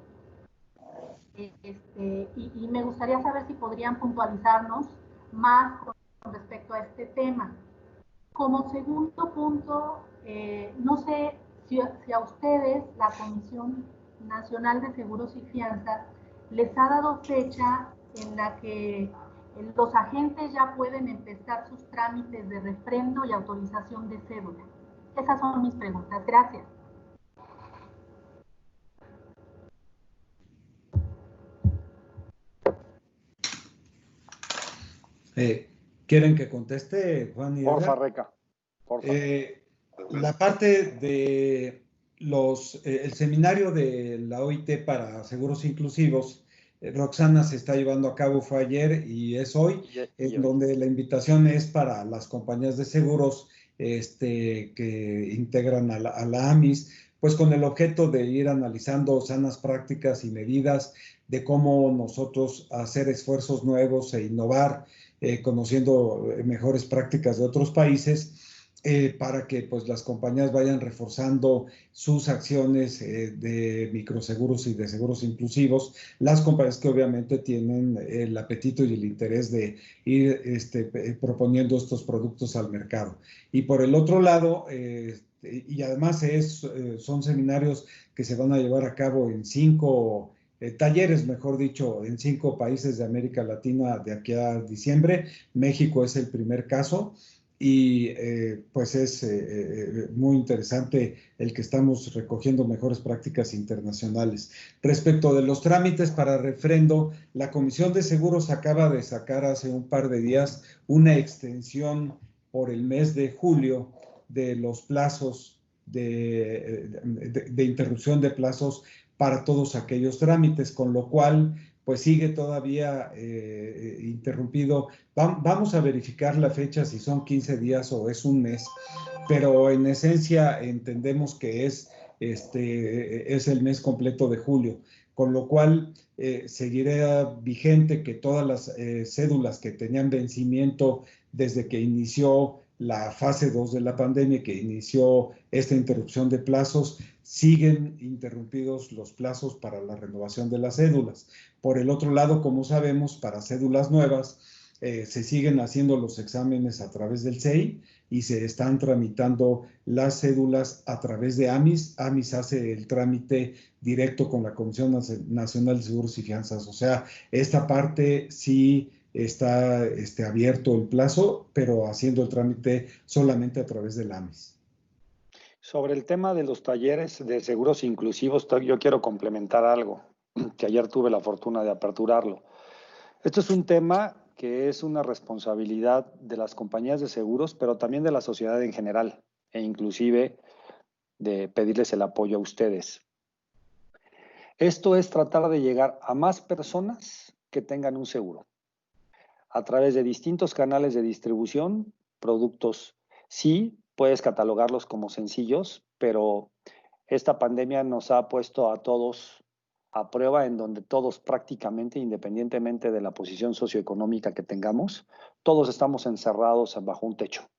y me gustaría saber si podrían puntualizarnos más con respecto a este tema. Como segundo punto, no sé si a ustedes, la Comisión Nacional de Seguros y Fianzas, les ha dado fecha en la que los agentes ya pueden empezar sus trámites de refrendo y autorización de cédula. Esas son mis preguntas. Gracias. ¿Quieren que conteste, Juan y Edgar? Porfa, Reca. Porfa. La parte de el seminario de la OIT para seguros inclusivos, Roxana se está llevando a cabo, fue ayer y es hoy, donde la invitación es para las compañías de seguros que integran a la AMIS, pues con el objeto de ir analizando sanas prácticas y medidas de cómo nosotros hacer esfuerzos nuevos e innovar, conociendo mejores prácticas de otros países, para que pues las compañías vayan reforzando sus acciones de microseguros y de seguros inclusivos, las compañías que obviamente tienen el apetito y el interés de ir proponiendo estos productos al mercado. Y por el otro lado, y además son seminarios que se van a llevar a cabo en 5 talleres, mejor dicho, en 5 países de América Latina de aquí a diciembre. México es el primer caso. Y pues es muy interesante el que estamos recogiendo mejores prácticas internacionales. Respecto de los trámites para refrendo, la Comisión de Seguros acaba de sacar hace un par de días una extensión por el mes de julio de los plazos de interrupción de plazos para todos aquellos trámites, con lo cual pues sigue todavía interrumpido. Vamos a verificar la fecha, si son 15 días o es un mes, pero en esencia entendemos que es el mes completo de julio, con lo cual seguirá vigente que todas las cédulas que tenían vencimiento desde que inició la fase 2 de la pandemia, que inició esta interrupción de plazos, siguen interrumpidos los plazos para la renovación de las cédulas. Por el otro lado, como sabemos, para cédulas nuevas se siguen haciendo los exámenes a través del CEI y se están tramitando las cédulas a través de AMIS. AMIS hace el trámite directo con la Comisión Nacional de Seguros y Fianzas. O sea, esta parte sí está abierto el plazo, pero haciendo el trámite solamente a través del AMIS. Sobre el tema de los talleres de seguros inclusivos, yo quiero complementar algo, que ayer tuve la fortuna de aperturarlo. Esto es un tema que es una responsabilidad de las compañías de seguros, pero también de la sociedad en general, e inclusive de pedirles el apoyo a ustedes. Esto es tratar de llegar a más personas que tengan un seguro, a través de distintos canales de distribución, productos. Sí, puedes catalogarlos como sencillos, pero esta pandemia nos ha puesto a todos a prueba, en donde todos prácticamente, independientemente de la posición socioeconómica que tengamos, todos estamos encerrados bajo un techo,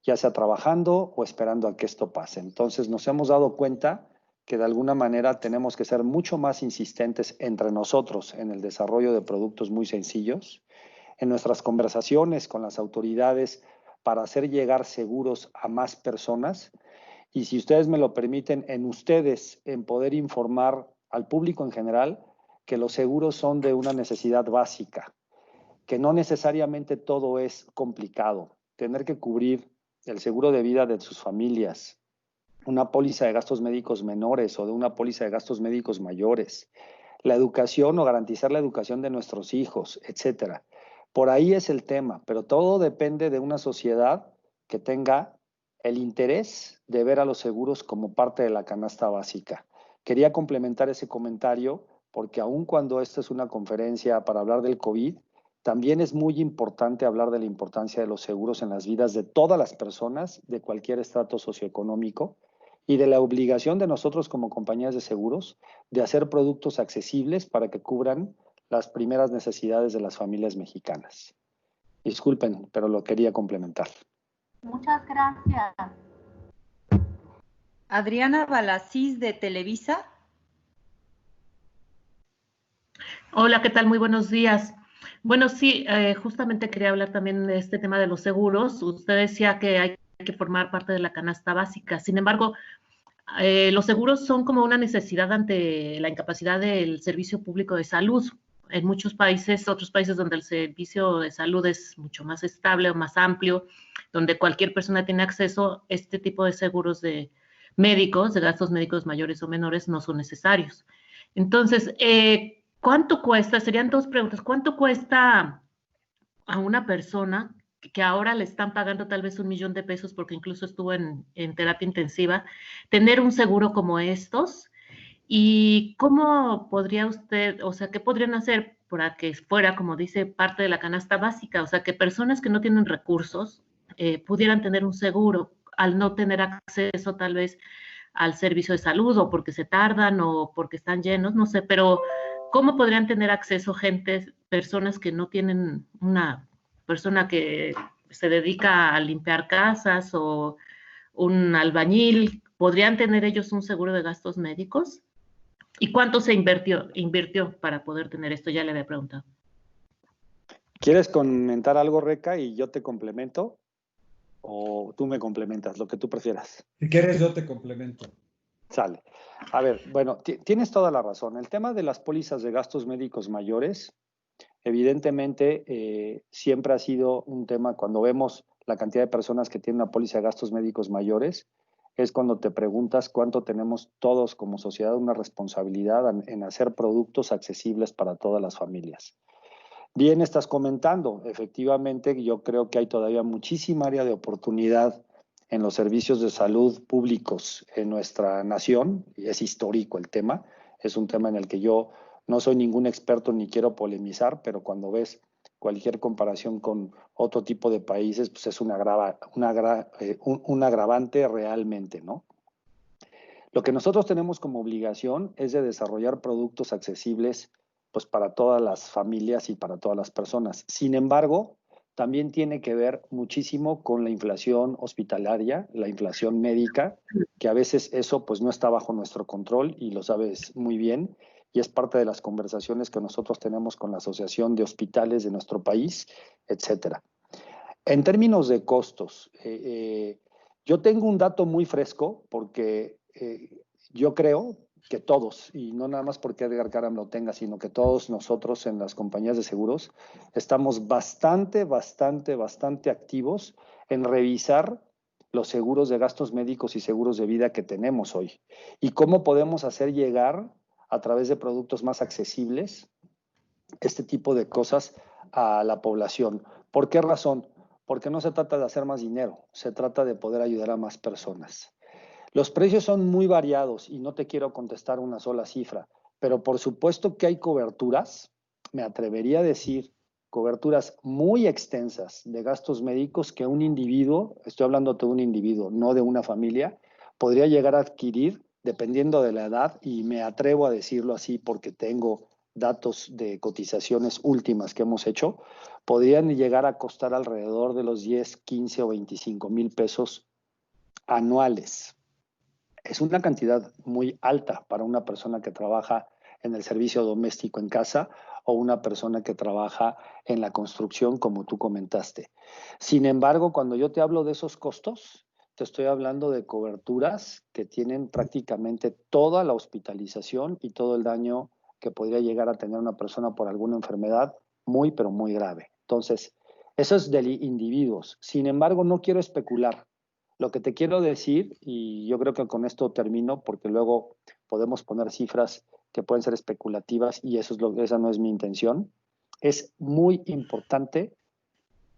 ya sea trabajando o esperando a que esto pase. Entonces nos hemos dado cuenta que de alguna manera tenemos que ser mucho más insistentes entre nosotros en el desarrollo de productos muy sencillos, en nuestras conversaciones con las autoridades para hacer llegar seguros a más personas, y si ustedes me lo permiten, en poder informar al público en general que los seguros son de una necesidad básica, que no necesariamente todo es complicado. Tener que cubrir el seguro de vida de sus familias, una póliza de gastos médicos menores o de una póliza de gastos médicos mayores, la educación o garantizar la educación de nuestros hijos, etcétera. Por ahí es el tema, pero todo depende de una sociedad que tenga el interés de ver a los seguros como parte de la canasta básica. Quería complementar ese comentario porque aun cuando esta es una conferencia para hablar del COVID, también es muy importante hablar de la importancia de los seguros en las vidas de todas las personas de cualquier estrato socioeconómico y de la obligación de nosotros como compañías de seguros de hacer productos accesibles para que cubran las primeras necesidades de las familias mexicanas. Disculpen, pero lo quería complementar. Muchas gracias. Adriana Balacís de Televisa. Hola, ¿qué tal? Muy buenos días. Bueno, sí, justamente quería hablar también de este tema de los seguros. Usted decía que hay que formar parte de la canasta básica. Sin embargo, los seguros son como una necesidad ante la incapacidad del servicio público de salud. En muchos países, otros países donde el servicio de salud es mucho más estable o más amplio, donde cualquier persona tiene acceso, este tipo de seguros de médicos, de gastos médicos mayores o menores, no son necesarios. Entonces, ¿cuánto cuesta? Serían 2 preguntas. ¿Cuánto cuesta a una persona que ahora le están pagando tal vez $1 millón porque incluso estuvo en terapia intensiva, tener un seguro como estos? ¿Y cómo podría usted, o sea, qué podrían hacer para que fuera, como dice, parte de la canasta básica? O sea, que personas que no tienen recursos pudieran tener un seguro al no tener acceso tal vez al servicio de salud, o porque se tardan o porque están llenos, no sé, pero ¿cómo podrían tener acceso personas que no tienen una persona que se dedica a limpiar casas o un albañil, ¿podrían tener ellos un seguro de gastos médicos? ¿Y cuánto se invirtió para poder tener esto? Ya le había preguntado. ¿Quieres comentar algo, Reca, y yo te complemento? ¿O tú me complementas? Lo que tú prefieras. Si quieres, yo te complemento. Sale. A ver, bueno, tienes toda la razón. El tema de las pólizas de gastos médicos mayores, evidentemente, siempre ha sido un tema. Cuando vemos la cantidad de personas que tienen una póliza de gastos médicos mayores, es cuando te preguntas cuánto tenemos todos como sociedad una responsabilidad en hacer productos accesibles para todas las familias. Bien estás comentando, efectivamente, yo creo que hay todavía muchísima área de oportunidad en los servicios de salud públicos en nuestra nación, y es histórico el tema, es un tema en el que yo no soy ningún experto ni quiero polemizar, pero cuando ves cualquier comparación con otro tipo de países, pues es un agravante realmente, ¿no? Lo que nosotros tenemos como obligación es de desarrollar productos accesibles pues para todas las familias y para todas las personas. Sin embargo, también tiene que ver muchísimo con la inflación hospitalaria, la inflación médica, que a veces eso pues no está bajo nuestro control y lo sabes muy bien, y es parte de las conversaciones que nosotros tenemos con la Asociación de Hospitales de nuestro país, etcétera. En términos de costos, yo tengo un dato muy fresco porque yo creo que todos, y no nada más porque Edgar Karam lo tenga, sino que todos nosotros en las compañías de seguros estamos bastante activos en revisar los seguros de gastos médicos y seguros de vida que tenemos hoy y cómo podemos hacer llegar a través de productos más accesibles este tipo de cosas a la población. ¿Por qué razón? Porque no se trata de hacer más dinero, se trata de poder ayudar a más personas. Los precios son muy variados y no te quiero contestar una sola cifra, pero por supuesto que hay coberturas, me atrevería a decir, coberturas muy extensas de gastos médicos que un individuo, estoy hablando de un individuo, no de una familia, podría llegar a adquirir dependiendo de la edad, y me atrevo a decirlo así porque tengo datos de cotizaciones últimas que hemos hecho, podrían llegar a costar alrededor de los 10, 15 o 25 mil pesos anuales. Es una cantidad muy alta para una persona que trabaja en el servicio doméstico en casa o una persona que trabaja en la construcción, como tú comentaste. Sin embargo, cuando yo te hablo de esos costos, te estoy hablando de coberturas que tienen prácticamente toda la hospitalización y todo el daño que podría llegar a tener una persona por alguna enfermedad muy, pero muy grave. Entonces, eso es de individuos. Sin embargo, no quiero especular. Lo que te quiero decir, y yo creo que con esto termino, porque luego podemos poner cifras que pueden ser especulativas y esa no es mi intención, es muy importante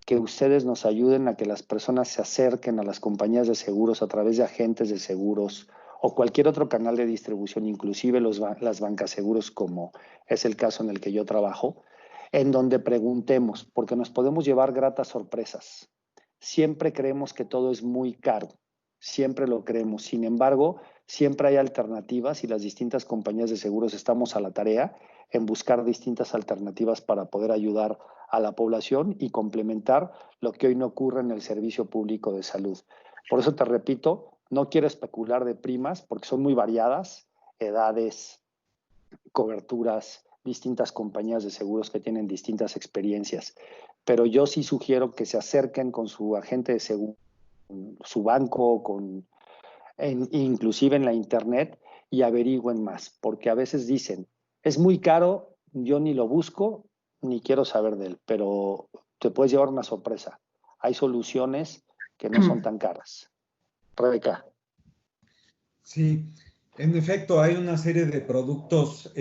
que ustedes nos ayuden a que las personas se acerquen a las compañías de seguros a través de agentes de seguros o cualquier otro canal de distribución, inclusive las bancas seguros, como es el caso en el que yo trabajo, en donde preguntemos, porque nos podemos llevar gratas sorpresas. Siempre creemos que todo es muy caro, siempre lo creemos. Sin embargo, siempre hay alternativas y las distintas compañías de seguros estamos a la tarea en buscar distintas alternativas para poder ayudar a la población y complementar lo que hoy no ocurre en el servicio público de salud. Por eso te repito, no quiero especular de primas porque son muy variadas, edades, coberturas, distintas compañías de seguros que tienen distintas experiencias. Pero yo sí sugiero que se acerquen con su agente de seguro, su banco, inclusive en la internet, y averigüen más, porque a veces dicen, es muy caro, yo ni lo busco, ni quiero saber de él, pero te puedes llevar una sorpresa. Hay soluciones que no son tan caras. Rebeca. Sí, en efecto, hay una serie de productos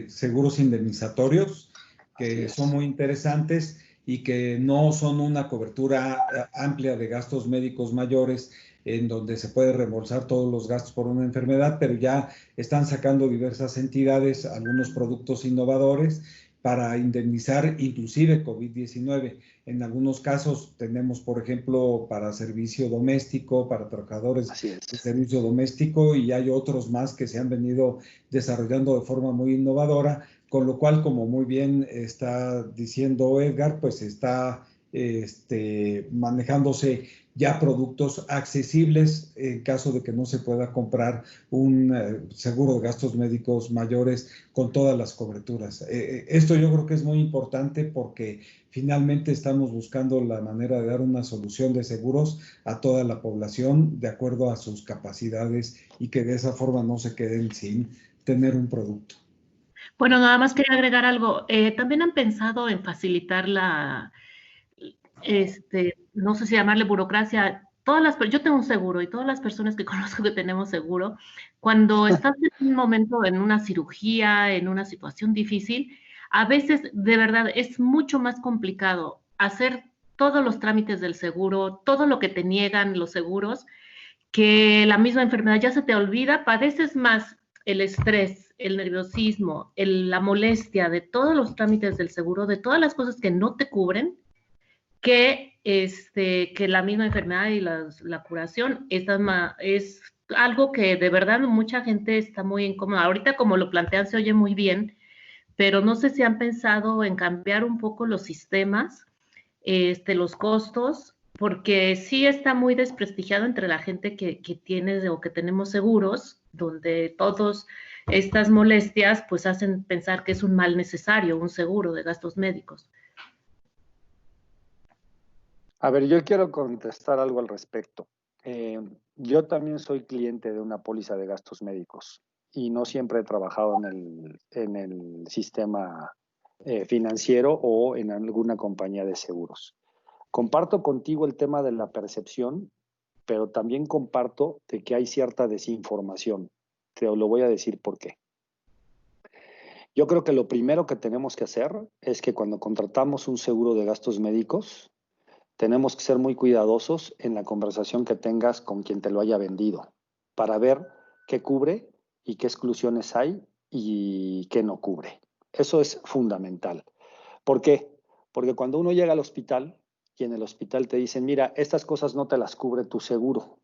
seguros indemnizatorios que son muy interesantes y que no son una cobertura amplia de gastos médicos mayores en donde se puede reembolsar todos los gastos por una enfermedad, pero ya están sacando diversas entidades algunos productos innovadores para indemnizar inclusive COVID-19. En algunos casos tenemos, por ejemplo, para servicio doméstico, para trabajadores de servicio doméstico, y hay otros más que se han venido desarrollando de forma muy innovadora, con lo cual, como muy bien está diciendo Edgar, pues está manejándose ya productos accesibles en caso de que no se pueda comprar un seguro de gastos médicos mayores con todas las coberturas. Esto yo creo que es muy importante porque finalmente estamos buscando la manera de dar una solución de seguros a toda la población de acuerdo a sus capacidades y que de esa forma no se queden sin tener un producto. Bueno, nada más quería agregar algo. También han pensado en facilitar no sé si llamarle burocracia. Yo tengo un seguro y todas las personas que conozco que tenemos seguro, cuando estás en un momento, en una cirugía, en una situación difícil, a veces de verdad es mucho más complicado hacer todos los trámites del seguro, todo lo que te niegan los seguros, que la misma enfermedad. Ya se te olvida, padeces más el estrés, el nerviosismo, la molestia de todos los trámites del seguro, de todas las cosas que no te cubren, que la misma enfermedad y la curación. Es algo que de verdad mucha gente está muy incómoda. Ahorita, como lo plantean, se oye muy bien, pero no sé si han pensado en cambiar un poco los sistemas, los costos, porque sí está muy desprestigiado entre la gente que tiene o que tenemos seguros, donde todas estas molestias pues hacen pensar que es un mal necesario, un seguro de gastos médicos. A ver, yo quiero contestar algo al respecto. Yo también soy cliente de una póliza de gastos médicos y no siempre he trabajado en el sistema financiero o en alguna compañía de seguros. Comparto contigo el tema de la percepción, pero también comparto de que hay cierta desinformación. Te lo voy a decir por qué. Yo creo que lo primero que tenemos que hacer es que cuando contratamos un seguro de gastos médicos, tenemos que ser muy cuidadosos en la conversación que tengas con quien te lo haya vendido para ver qué cubre y qué exclusiones hay y qué no cubre. Eso es fundamental. ¿Por qué? Porque cuando uno llega al hospital y en el hospital te dicen, mira, estas cosas no te las cubre tu seguro.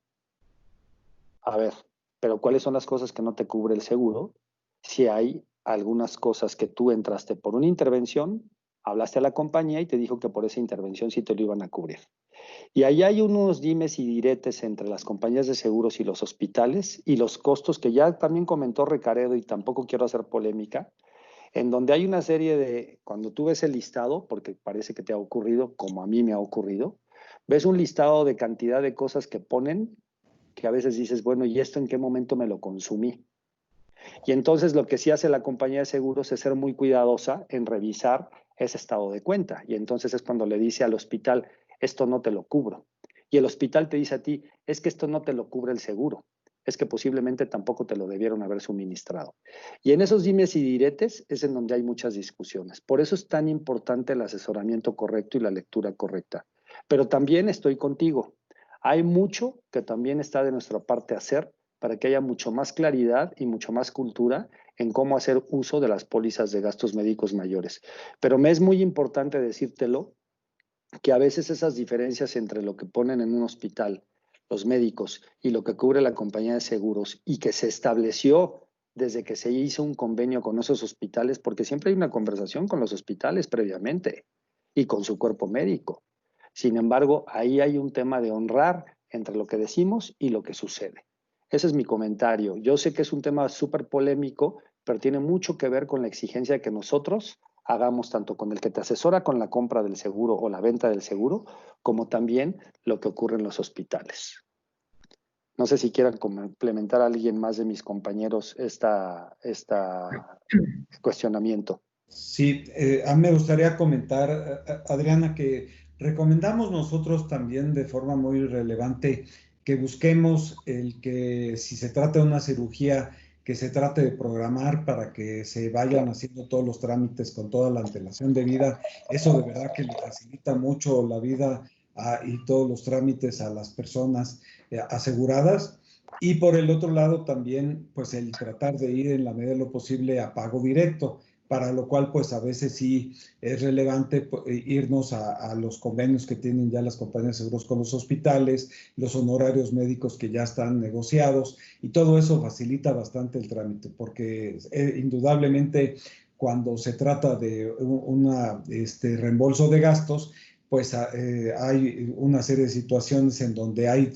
A ver, pero ¿cuáles son las cosas que no te cubre el seguro? Si hay algunas cosas que tú entraste por una intervención, hablaste a la compañía y te dijo que por esa intervención sí te lo iban a cubrir. Y ahí hay unos dimes y diretes entre las compañías de seguros y los hospitales y los costos que ya también comentó Recaredo, y tampoco quiero hacer polémica, en donde hay una serie de, cuando tú ves el listado, porque parece que te ha ocurrido, como a mí me ha ocurrido, ves un listado de cantidad de cosas que ponen, que a veces dices, bueno, ¿y esto en qué momento me lo consumí? Y entonces lo que sí hace la compañía de seguros es ser muy cuidadosa en revisar ese estado de cuenta. Y entonces es cuando le dice al hospital, esto no te lo cubro. Y el hospital te dice a ti, es que esto no te lo cubre el seguro. Es que posiblemente tampoco te lo debieron haber suministrado. Y en esos dimes y diretes es en donde hay muchas discusiones. Por eso es tan importante el asesoramiento correcto y la lectura correcta. Pero también estoy contigo. Hay mucho que también está de nuestra parte hacer para que haya mucho más claridad y mucho más cultura en cómo hacer uso de las pólizas de gastos médicos mayores. Pero me es muy importante decírtelo, que a veces esas diferencias entre lo que ponen en un hospital los médicos y lo que cubre la compañía de seguros, y que se estableció desde que se hizo un convenio con esos hospitales, porque siempre hay una conversación con los hospitales previamente y con su cuerpo médico. Sin embargo, ahí hay un tema de honrar entre lo que decimos y lo que sucede. Ese es mi comentario. Yo sé que es un tema súper polémico, pero tiene mucho que ver con la exigencia de que nosotros hagamos tanto con el que te asesora con la compra del seguro o la venta del seguro, como también lo que ocurre en los hospitales. No sé si quieran complementar a alguien más de mis compañeros este cuestionamiento. Sí, a mí me gustaría comentar, Adriana, que recomendamos nosotros también de forma muy relevante que busquemos el que, si se trata de una cirugía, que se trate de programar para que se vayan haciendo todos los trámites con toda la antelación debida. Eso de verdad que le facilita mucho la vida y todos los trámites a las personas aseguradas. Y por el otro lado también, pues el tratar de ir en la medida de lo posible a pago directo. para lo cual pues a veces sí es relevante irnos a los convenios que tienen ya las compañías de seguros con los hospitales, los honorarios médicos que ya están negociados, y todo eso facilita bastante el trámite, porque indudablemente cuando se trata de un reembolso de gastos, pues hay una serie de situaciones en donde hay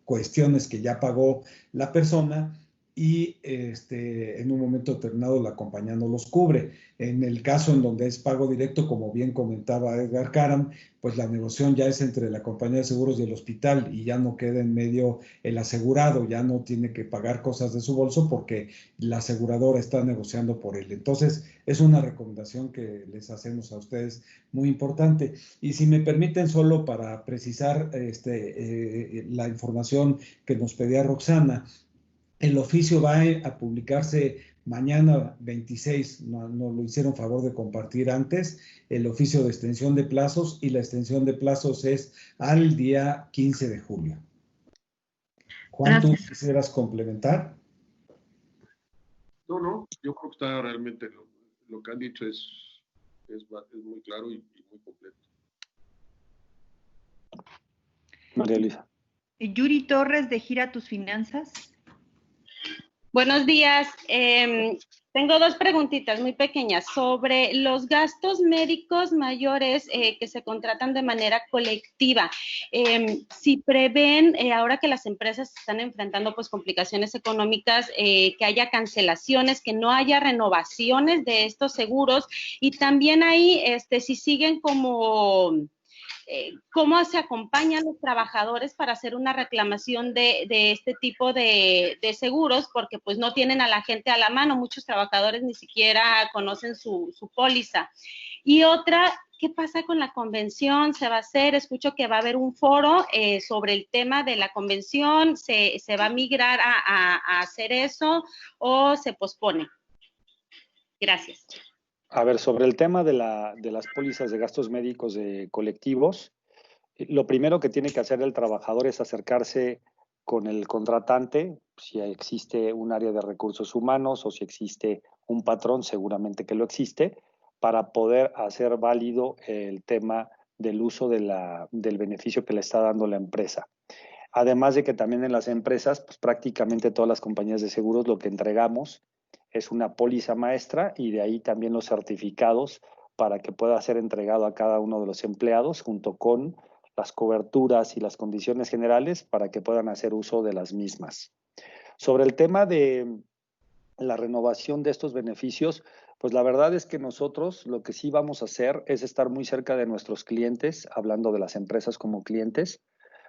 cuestiones que ya pagó la persona y en un momento determinado la compañía no los cubre. En el caso en donde es pago directo, como bien comentaba Edgar Karam, pues la negociación ya es entre la compañía de seguros y el hospital y ya no queda en medio el asegurado, ya no tiene que pagar cosas de su bolso porque la aseguradora está negociando por él. Entonces, es una recomendación que les hacemos a ustedes muy importante. Y si me permiten, solo para precisar la información que nos pedía Roxana, el oficio va a publicarse mañana 26, nos lo hicieron favor de compartir antes, el oficio de extensión de plazos, y la extensión de plazos es al día 15 de julio. Juan, ¿tú quisieras complementar? No, yo creo que está realmente lo que han dicho es muy claro y muy completo. María Luisa. Yuri Torres, de Gira Tus Finanzas. Buenos días. Tengo dos preguntitas muy pequeñas sobre los gastos médicos mayores que se contratan de manera colectiva. Si prevén, ahora que las empresas están enfrentando pues complicaciones económicas, que haya cancelaciones, que no haya renovaciones de estos seguros, y también ahí si siguen como... ¿cómo se acompañan los trabajadores para hacer una reclamación de este tipo de seguros? Porque pues no tienen a la gente a la mano, muchos trabajadores ni siquiera conocen su póliza. Y otra, ¿qué pasa con la convención? ¿Se va a hacer? Escucho que va a haber un foro sobre el tema de la convención. ¿Se va a migrar a hacer eso o se pospone? Gracias. A ver, sobre el tema de las pólizas de gastos médicos colectivos, lo primero que tiene que hacer el trabajador es acercarse con el contratante, si existe un área de recursos humanos o si existe un patrón, seguramente que lo existe, para poder hacer válido el tema del uso del beneficio que le está dando la empresa. Además de que también en las empresas, pues prácticamente todas las compañías de seguros lo que entregamos es una póliza maestra, y de ahí también los certificados para que pueda ser entregado a cada uno de los empleados junto con las coberturas y las condiciones generales para que puedan hacer uso de las mismas. Sobre el tema de la renovación de estos beneficios, pues la verdad es que nosotros lo que sí vamos a hacer es estar muy cerca de nuestros clientes, hablando de las empresas como clientes,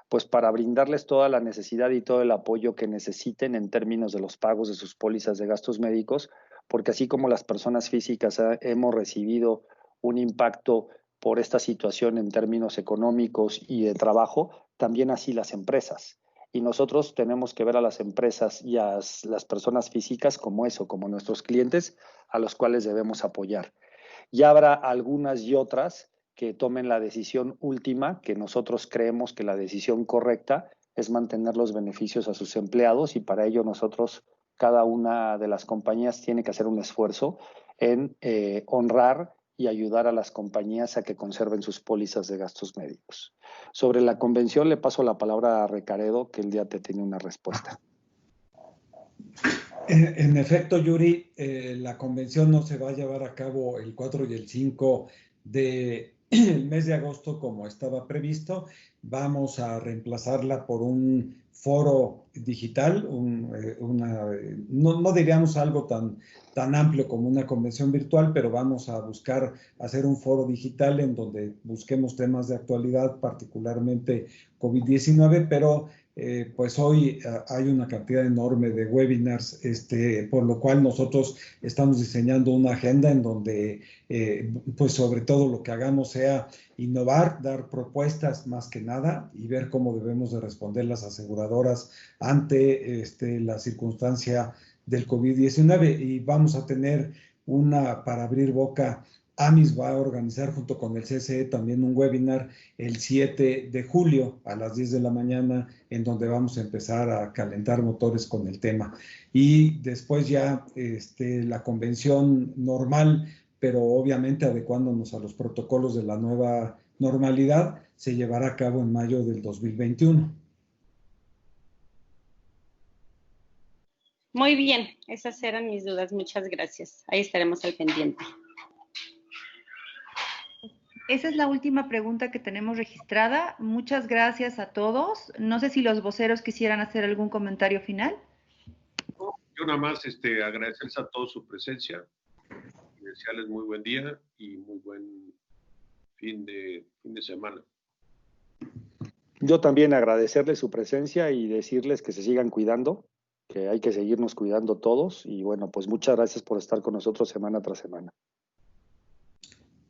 pues para brindarles toda la necesidad y todo el apoyo que necesiten en términos de los pagos de sus pólizas de gastos médicos, porque así como las personas físicas hemos recibido un impacto por esta situación en términos económicos y de trabajo, también así las empresas. Y nosotros tenemos que ver a las empresas y a las personas físicas como eso, como nuestros clientes a los cuales debemos apoyar. Y habrá algunas y otras que tomen la decisión última, que nosotros creemos que la decisión correcta es mantener los beneficios a sus empleados, y para ello nosotros, cada una de las compañías tiene que hacer un esfuerzo en honrar y ayudar a las compañías a que conserven sus pólizas de gastos médicos. Sobre la convención le paso la palabra a Recaredo, que él ya te tiene una respuesta. En efecto, Yuri, la convención no se va a llevar a cabo el 4 y el 5 del mes de agosto como estaba previsto. Vamos a reemplazarla por un foro digital, no diríamos algo tan amplio como una convención virtual, pero vamos a buscar hacer un foro digital en donde busquemos temas de actualidad, particularmente COVID-19, pero pues hoy hay una cantidad enorme de webinars, por lo cual nosotros estamos diseñando una agenda en donde pues sobre todo lo que hagamos sea innovar, dar propuestas más que nada y ver cómo debemos de responder las aseguradoras ante la circunstancia del COVID-19, y vamos a tener para abrir boca AMIS va a organizar junto con el CCE también un webinar el 7 de julio a las 10 de la mañana, en donde vamos a empezar a calentar motores con el tema. Y después ya la convención normal, pero obviamente adecuándonos a los protocolos de la nueva normalidad, se llevará a cabo en mayo del 2021. Muy bien, esas eran mis dudas. Muchas gracias. Ahí estaremos al pendiente. Esa es la última pregunta que tenemos registrada. Muchas gracias a todos. No sé si los voceros quisieran hacer algún comentario final. Yo nada más agradecerles a todos su presencia, desearles muy buen día y muy buen fin de semana. Yo también agradecerles su presencia y decirles que se sigan cuidando, que hay que seguirnos cuidando todos. Y bueno, pues muchas gracias por estar con nosotros semana tras semana.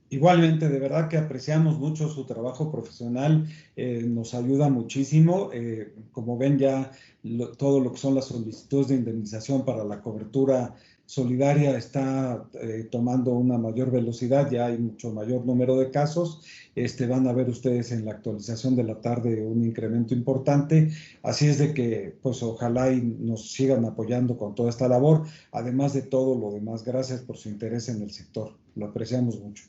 Igualmente, de verdad que apreciamos mucho su trabajo profesional, nos ayuda muchísimo. Como ven ya, todo lo que son las solicitudes de indemnización para la cobertura solidaria está tomando una mayor velocidad, ya hay mucho mayor número de casos. Van a ver ustedes en la actualización de la tarde un incremento importante, así es de que pues ojalá y nos sigan apoyando con toda esta labor, además de todo lo demás. Gracias por su interés en el sector, lo apreciamos mucho.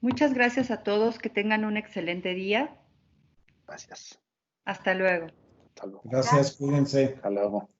Muchas gracias a todos, que tengan un excelente día. Gracias. Hasta luego. Hasta luego. Gracias, cuídense. Hasta luego.